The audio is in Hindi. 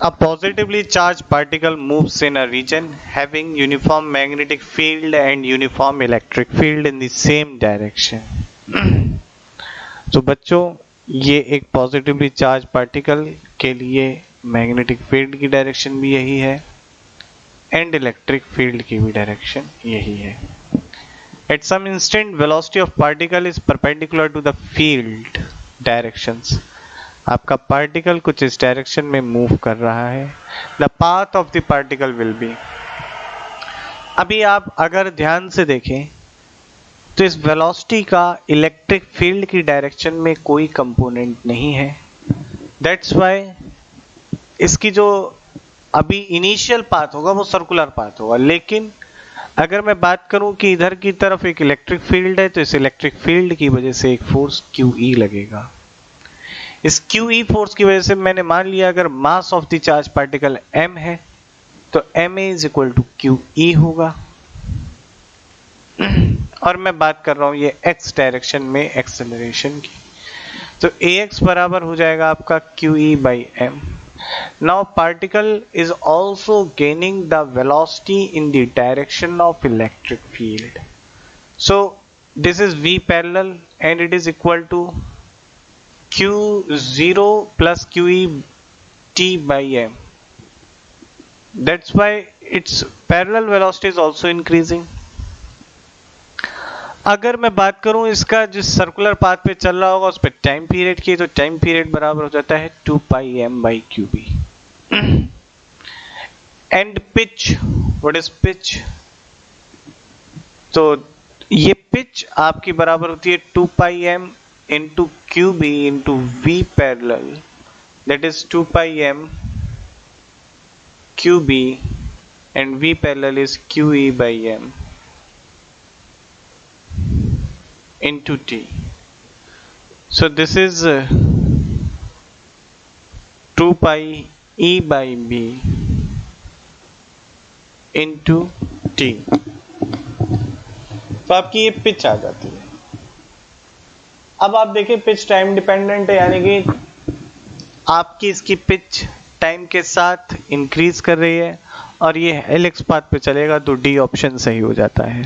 A positively charged particle moves in a region having uniform magnetic field and uniform electric field in the same direction. तो बच्चों ये एक पॉजिटिवली चार्ज पार्टिकल के लिए मैग्नेटिक फील्ड की डायरेक्शन भी यही है एंड इलेक्ट्रिक फील्ड की भी डायरेक्शन यही है. At some instant velocity of particle is perpendicular to the field directions. आपका पार्टिकल कुछ इस डायरेक्शन में मूव कर रहा है. The path of the particle will be. अभी आप अगर ध्यान से देखें तो इस वेलोसिटी का इलेक्ट्रिक फील्ड की डायरेक्शन में कोई कंपोनेंट नहीं है. दैट्स वाई इसकी जो अभी इनिशियल पाथ होगा वो सर्कुलर पाथ होगा. लेकिन अगर मैं बात करूं कि इधर की तरफ एक इलेक्ट्रिक फील्ड है तो इस इलेक्ट्रिक फील्ड की वजह से एक फोर्स QE लगेगा. इस QE फोर्स की वजह से मैंने मान लिया अगर mass of the charge particle m है तो ma is equal to QE होगा. और मैं बात कर रहा हूं ये x डायरेक्शन में एक्सेलरेशन की. तो ax बराबर हो जाएगा आपका QE by m. Now particle is also gaining the velocity in the direction of electric field. So this is V parallel and it is equal to Q0 plus QE t by m. That's why its parallel velocity is also increasing. अगर मैं बात करूं इसका जिस सर्कुलर पाथ पे चल रहा होगा उस पे टाइम पीरियड की, तो टाइम पीरियड बराबर हो जाता है 2 pi m by QB. And pitch, what is pitch? तो ये पिच आपकी बराबर होती है 2 pi m into QB into V parallel, that is 2 pi m QB and V parallel is QE by m into T. So this is 2 pi E by B into T. तो आपकी ये पिच आ जाती है. अब आप देखिए पिच टाइम डिपेंडेंट है, यानी कि आपकी इसकी पिच टाइम के साथ इंक्रीज कर रही है और ये हेलिक्स पाथ पे चलेगा तो डी ऑप्शन सही हो जाता है.